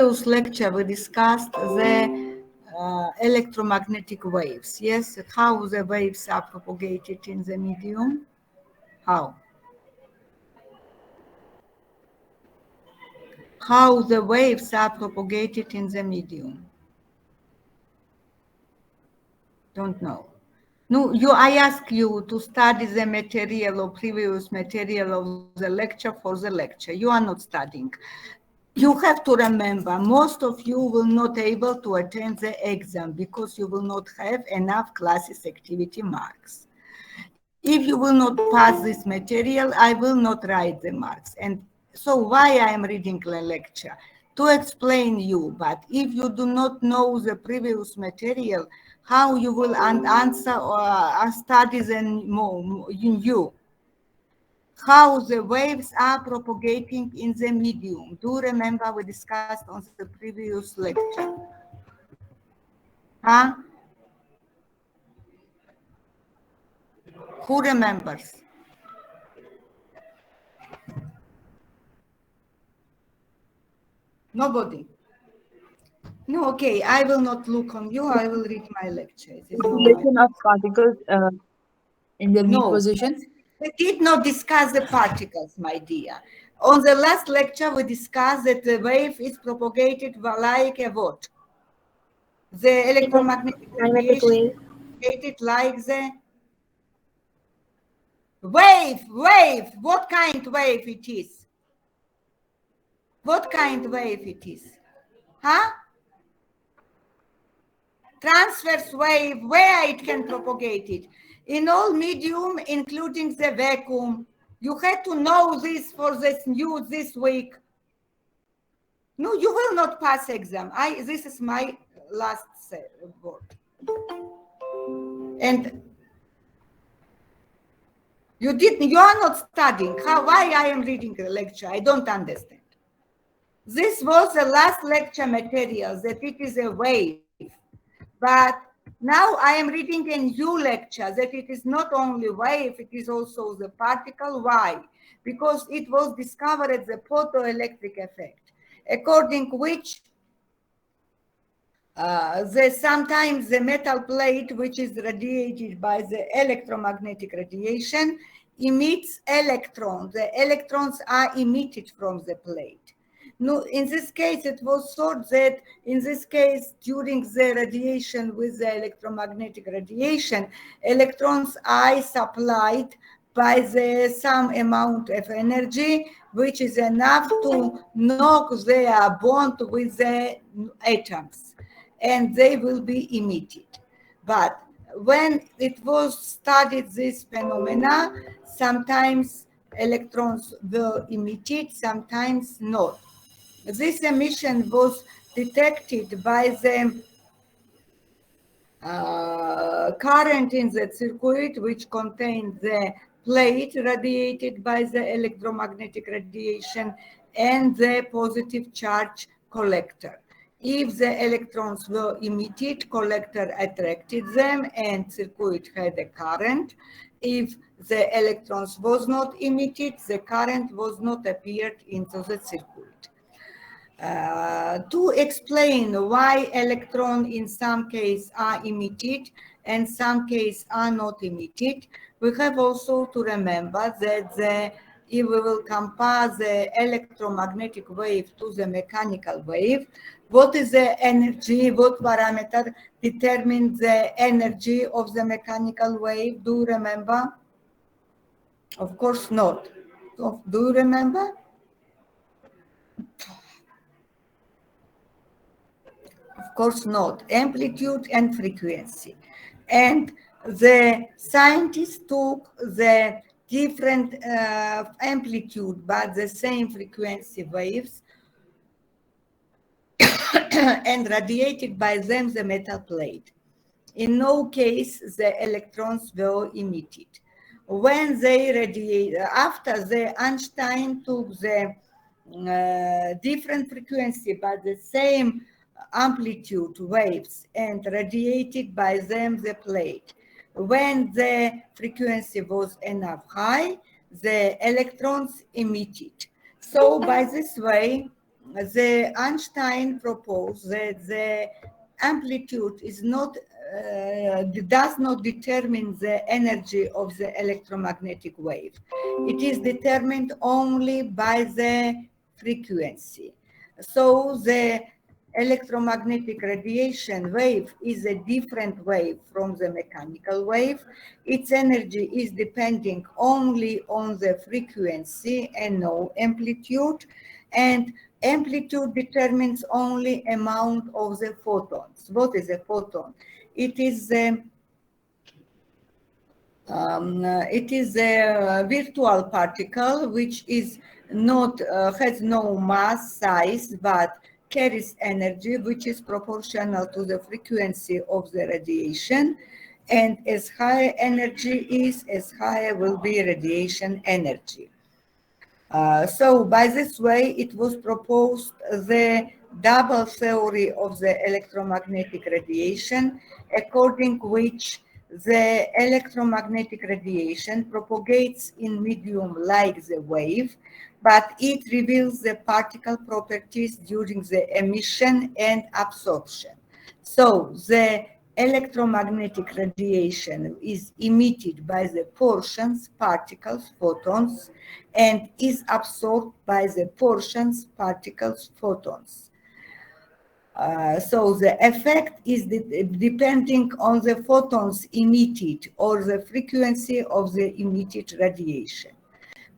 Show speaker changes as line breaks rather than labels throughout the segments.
previous lecture we discussed the electromagnetic waves. Yes, how the waves are propagated in the medium. How the waves are propagated in the medium. Don't know. No, I ask you to study the material or previous material of the lecture for the lecture. You are not studying. You have to remember, most of you will not able to attend the exam because you will not have enough classes activity marks. If you will not pass this material, I will not write the marks. And so why I am reading the lecture? To explain you, but if you do not know the previous material, how you will answer or study then in you? How the waves are propagating in the medium. Do you remember we discussed on the previous lecture? Huh? Who remembers? Nobody. No, okay, I will not look on you. I will read my lecture.
Position of particles in their mean
No,
position.
we did not discuss the particles, my dear. On the last lecture, we discussed that the wave is propagated like a what? The electromagnetic radiation is propagated like the wave. What kind wave it is? What kind wave it is? Huh? Transverse wave, where it can propagate it? In all medium, including the vacuum. You had to know this for this news this week. No, you will not pass exam. This is my last word. And you are not studying. Why I am reading the lecture? I don't understand. This was the last lecture material, that it is a wave. But now I am reading a new lecture that it is not only wave, it is also the particle. Why? Because it was discovered the photoelectric effect, according which sometimes the metal plate, which is radiated by the electromagnetic radiation, emits electrons. The electrons are emitted from the plate. No, in this case, it was thought that in this case, during the radiation with the electromagnetic radiation, electrons are supplied by some amount of energy, which is enough to knock their bond with the atoms, and they will be emitted. But when it was studied, this phenomena, sometimes electrons were emitted, sometimes not. This emission was detected by the current in the circuit, which contained the plate radiated by the electromagnetic radiation and the positive charge collector. If the electrons were emitted, collector attracted them and circuit had a current. If the electrons was not emitted, the current was not appeared into the circuit. To explain why electrons in some cases are emitted and some cases are not emitted, we have also to remember that if we will compare the electromagnetic wave to the mechanical wave, what is the energy, what parameter determines the energy of the mechanical wave? Do you remember? Of course not. Do you remember? Of course not. Amplitude and frequency. And the scientists took the different amplitude but the same frequency waves and radiated by them the metal plate. In no case the electrons were emitted. When they radiate, after the Einstein took the different frequency but the same amplitude waves and radiated by them the plate. When the frequency was enough high, the electrons emitted. So by this way, the Einstein proposed that the amplitude is not does not determine the energy of the electromagnetic wave. It is determined only by the frequency. So the electromagnetic radiation wave is a different wave from the mechanical wave. Its energy is depending only on the frequency and no amplitude, and amplitude determines only amount of the photons. What is a photon? It is a virtual particle which is not has no mass size but carries energy which is proportional to the frequency of the radiation, and as high energy is, as high will be radiation energy. So by this way, it was proposed the double theory of the electromagnetic radiation, according which the electromagnetic radiation propagates in medium like the wave, but it reveals the particle properties during the emission and absorption. So the electromagnetic radiation is emitted by the portions, particles, photons, and is absorbed by the portions, particles, photons. So the effect is depending on the photons emitted or the frequency of the emitted radiation.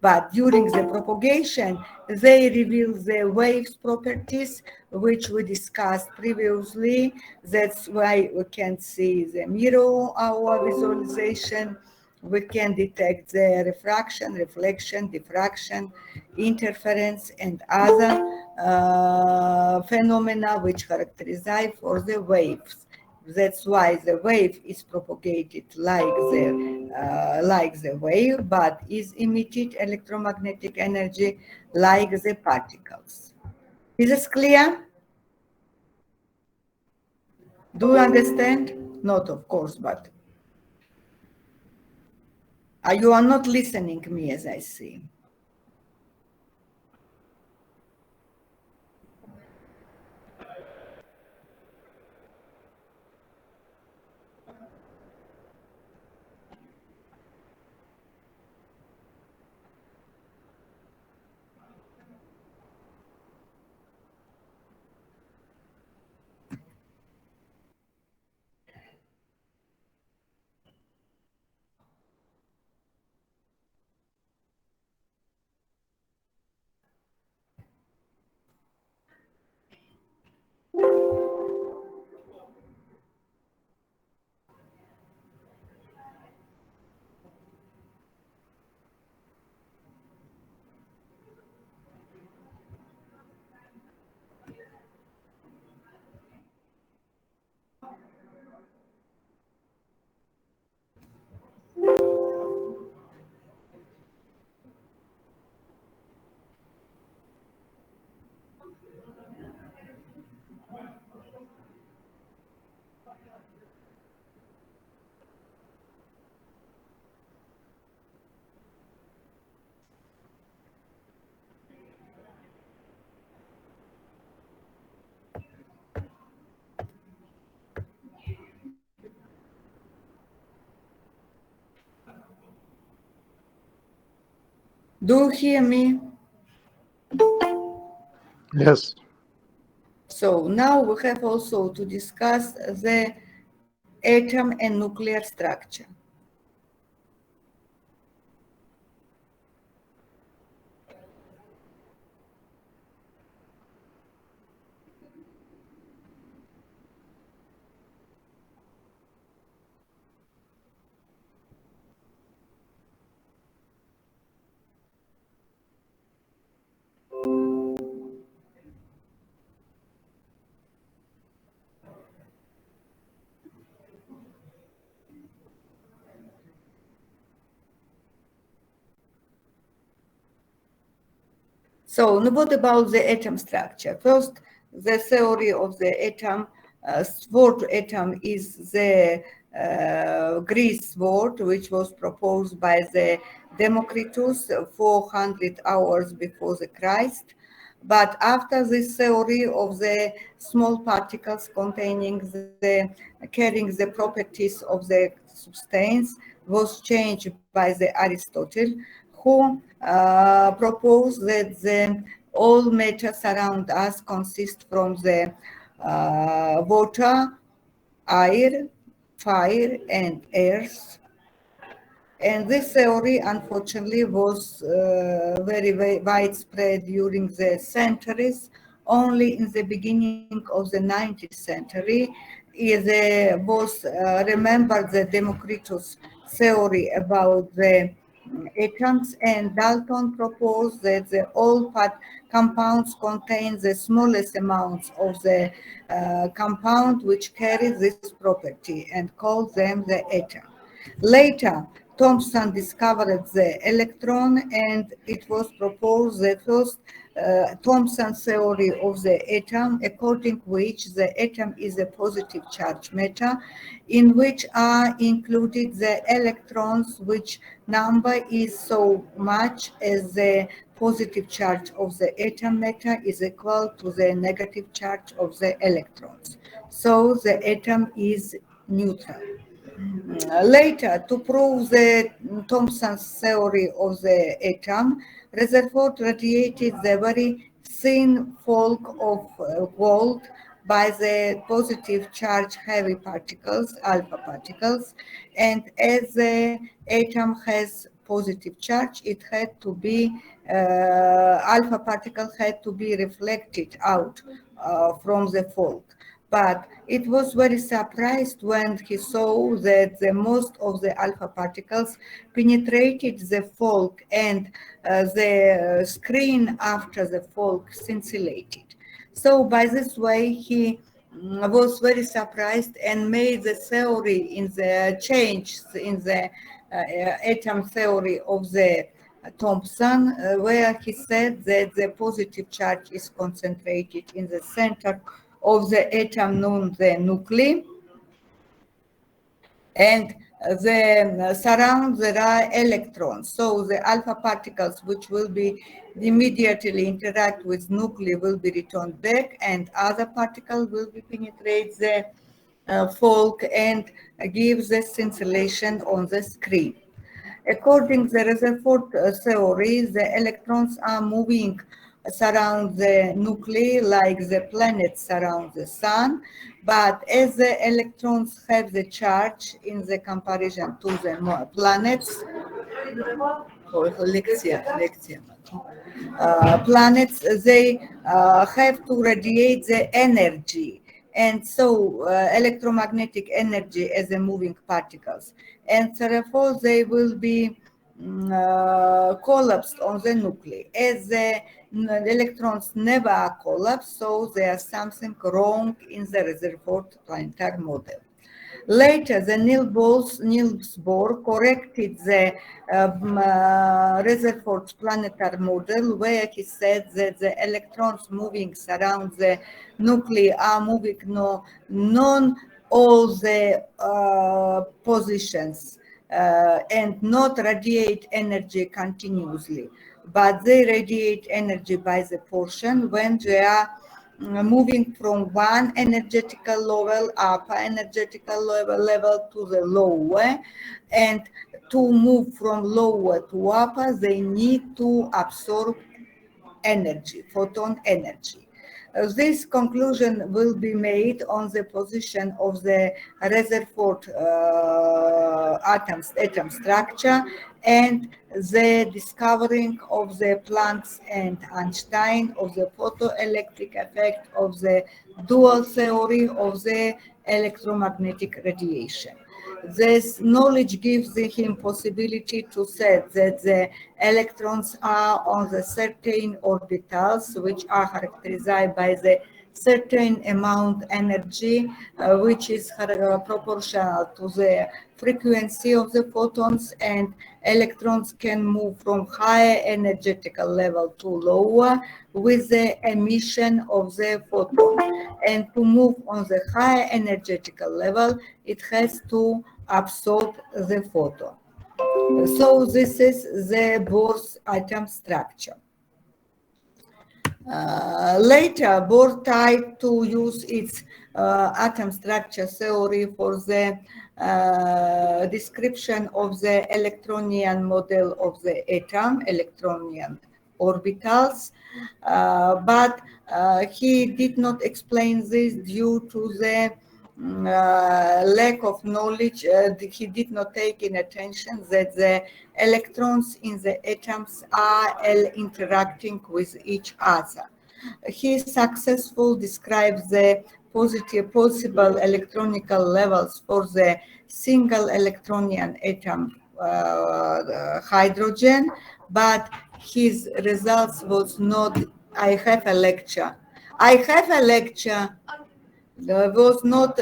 But during the propagation, they reveal the waves properties, which we discussed previously. That's why we can see the mirror, our visualization. We can detect the refraction, reflection, diffraction, interference, and other phenomena which characterize for the waves. That's why the wave is propagated like the wave, but is emitted electromagnetic energy like the particles. Is this clear? Do you understand? Not, of course, but you are not listening me, as I see. Do you hear me?
Yes.
So now we have also to discuss the atom and nuclear structure. So what about the atom structure? First, the theory of the atom, sword atom is the Greek sword, which was proposed by the Democritus 400 hours before the Christ. But after this theory of the small particles carrying the properties of the substance was changed by the Aristotle, who proposed that all matter around us consist from the water, air, fire, and earth. And this theory, unfortunately, was very widespread during the centuries. Only in the beginning of the 19th century, was remembered the Democritus theory about the atoms, and Dalton proposed that the all compounds contain the smallest amounts of the compound which carry this property, and called them the atom. Later, Thomson discovered the electron, and it was proposed the first Thomson theory of the atom, according which the atom is a positive charge matter, in which are included the electrons, which number is so much as the positive charge of the atom matter is equal to the negative charge of the electrons. So the atom is neutral. Later, to prove the Thomson's theory of the atom, Rutherford radiated the very thin folk of gold by the positive charge heavy particles, alpha particles, and as the atom has positive charge, it had to be alpha particles had to be reflected out from the folk. But it was very surprised when he saw that the most of the alpha particles penetrated the folk, and the screen after the folk scintillated. So by this way, he was very surprised and made the theory in the change in the atom theory of the Thomson, where he said that the positive charge is concentrated in the center of the atom known the nuclei, and the surround there are electrons. So the alpha particles which will be immediately interact with nuclei will be returned back, and other particles will be penetrate the folk and give the scintillation on the screen. According to the Rutherford theory, the electrons are moving surround the nuclei like the planets surround the sun, but as the electrons have the charge in the comparison to the planets, planets, they have to radiate the energy, and so electromagnetic energy as a moving particles, and therefore they will be collapsed on the nuclei. As the electrons never collapse, so there's something wrong in the Rutherford planetary model. Later, the Niels Bohr corrected the Rutherford planetary model, where he said that the electrons moving around the nuclei are moving non all the positions and not radiate energy continuously, but they radiate energy by the portion when they are moving from one energetical level, upper energetical level to the lower, and to move from lower to upper, they need to absorb energy, photon energy. This conclusion will be made on the position of the Rutherford atom structure and the discovering of the Planck and Einstein of the photoelectric effect of the dual theory of the electromagnetic radiation. This knowledge gives him possibility to say that the electrons are on the certain orbitals, which are characterized by the certain amount energy, which is proportional to the frequency of the photons, and electrons can move from higher energetical level to lower with the emission of the photon. And to move on the higher energetical level, it has to absorb the photon. So this is the Bohr's atom structure. Later, Bohr tried to use its atom structure theory for the description of the electronian model of the atom, electronian orbitals, but he did not explain this due to the lack of knowledge. He did not take in attention that the electrons in the atoms are interacting with each other. He successfully describes the positive possible electronical levels for the single electronian atom hydrogen, but his results was not. I have a lecture. I have a lecture. Was not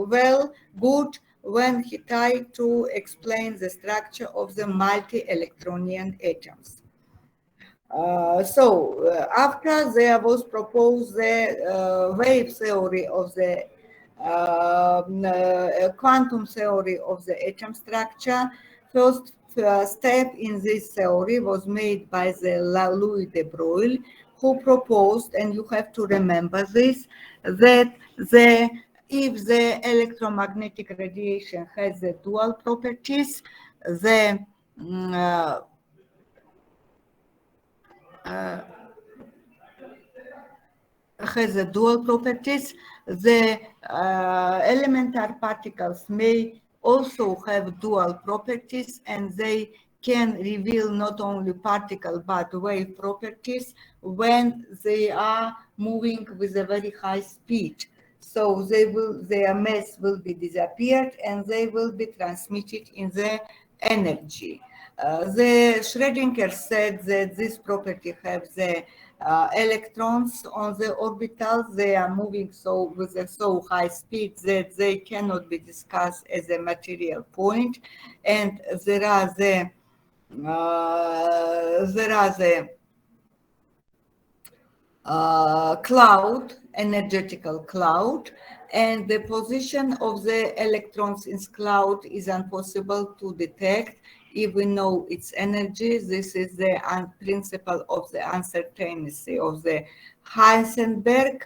well good when he tried to explain the structure of the multi-electronian atoms. After there was proposed the wave theory of the quantum theory of the atom structure, first step in this theory was made by the Louis de Broglie, who proposed, and you have to remember this, that if the electromagnetic radiation has the dual properties, the has a dual properties. The elementary particles may also have dual properties, and they can reveal not only particle but wave properties when they are moving with a very high speed. So their mass will be disappeared and they will be transmitted in the energy. The Schrödinger said that this property have the electrons on the orbitals. They are moving so with a so high speed that they cannot be discussed as a material point, and there are the cloud, energetical cloud, and the position of the electrons in cloud is impossible to detect if we know its energy. This is the principle of the uncertainty of the Heisenberg,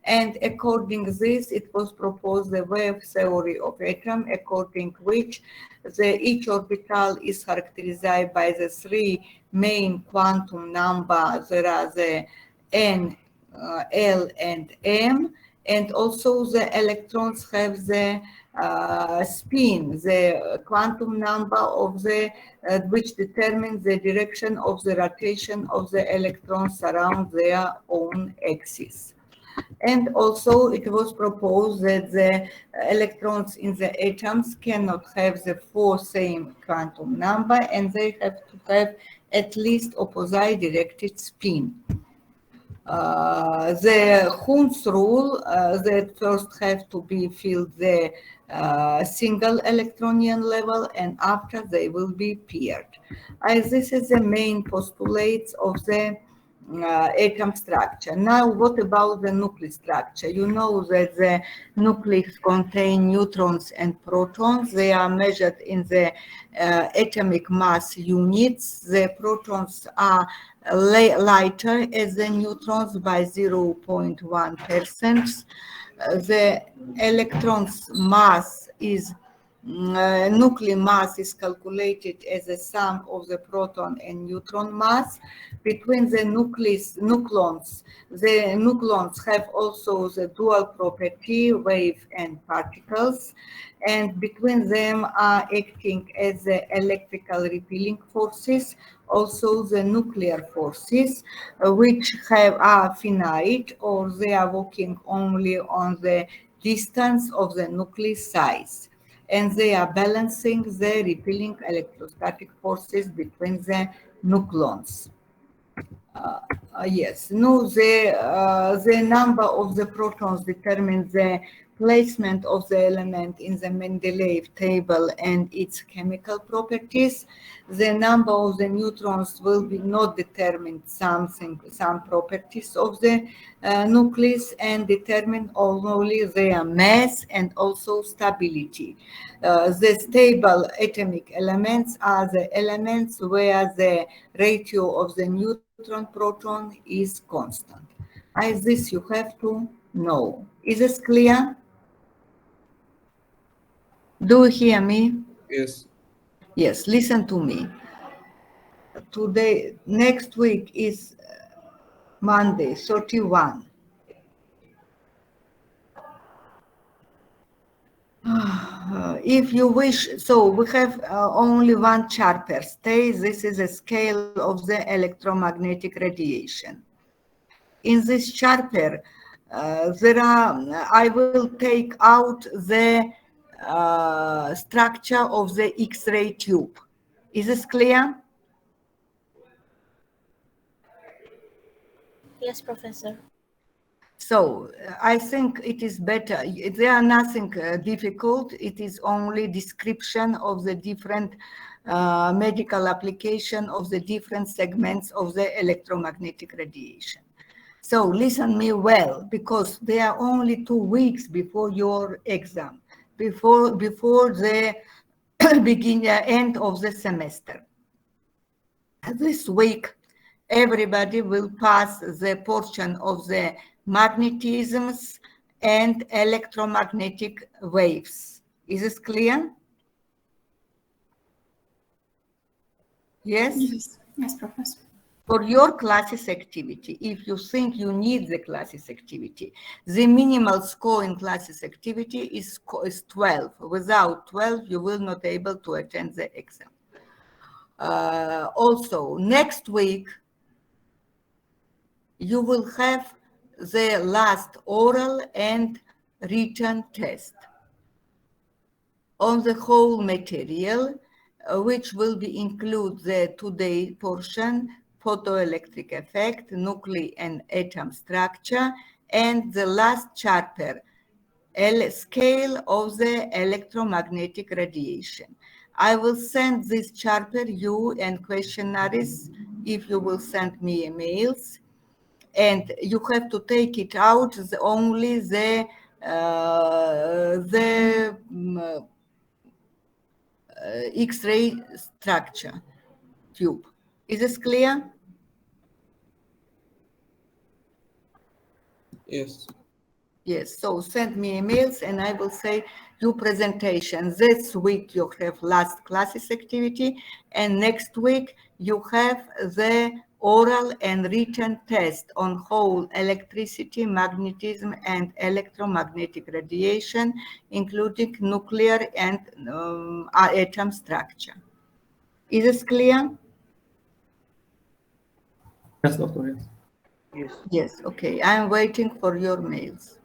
and according to this, it was proposed the wave theory of atom, according which each orbital is characterized by the three main quantum numbers. There are the N, L, and M, and also the electrons have the spin, the quantum number of the which determines the direction of the rotation of the electrons around their own axis. And also it was proposed that the electrons in the atoms cannot have the four same quantum number, and they have to have at least opposite directed spin. The Hund's rule that first have to be filled the single electronian level, and after they will be paired. This is the main postulates of the atom structure. Now, what about the nucleus structure? You know that the nucleus contain neutrons and protons. They are measured in the atomic mass units. The protons are lighter as the neutrons by 0.1%. The electrons mass is nuclear mass is calculated as a sum of the proton and neutron mass. Between the nucleons have also the dual property, wave and particles, and between them are acting as the electrical repelling forces, also the nuclear forces, which are finite, or they are working only on the distance of the nucleus size, and they are balancing the repelling electrostatic forces between the nucleons. Yes, no, the number of the protons determines the placement of the element in the Mendeleev table and its chemical properties. The number of the neutrons will be not determine some properties of the nucleus, and determine only their mass and also stability. The stable atomic elements are the elements where the ratio of the neutrons neutron proton is constant. This you have to know. Is this clear? Do you hear me?
Yes.
Yes, listen to me. Today, next week is Monday, 31. If you wish, so we have only one chart per stage. This is a scale of the electromagnetic radiation. In this chapter, I will take out the structure of the X-ray tube. Is this clear?
Yes, Professor.
So I think it is better. There are nothing difficult. It is only description of the different medical application of the different segments of the electromagnetic radiation. So listen me well, because there are only 2 weeks before your exam, before the end of the semester. This week, everybody will pass the portion of the magnetisms and electromagnetic waves. Is this clear? Yes?
Yes, yes, Professor.
For your classes activity, if you think you need the classes activity, the minimal score in classes activity is 12. Without 12, you will not be able to attend the exam. Also, next week, you will have the last oral and written test on the whole material, which will be include the today portion, photoelectric effect, nuclei and atom structure, and the last chapter, scale of the electromagnetic radiation. I will send this chapter you and questionnaires if you will send me emails, and you have to take it out only the X-ray structure tube. Is this clear?
Yes.
Yes, so send me emails and I will say your presentation. This week you have last classes activity, and next week you have the oral and written test on whole electricity, magnetism, and electromagnetic radiation, including nuclear and atom structure. Is this clear?
Yes, doctor. Yes.
Yes.
Yes, okay. I'm waiting for your mails.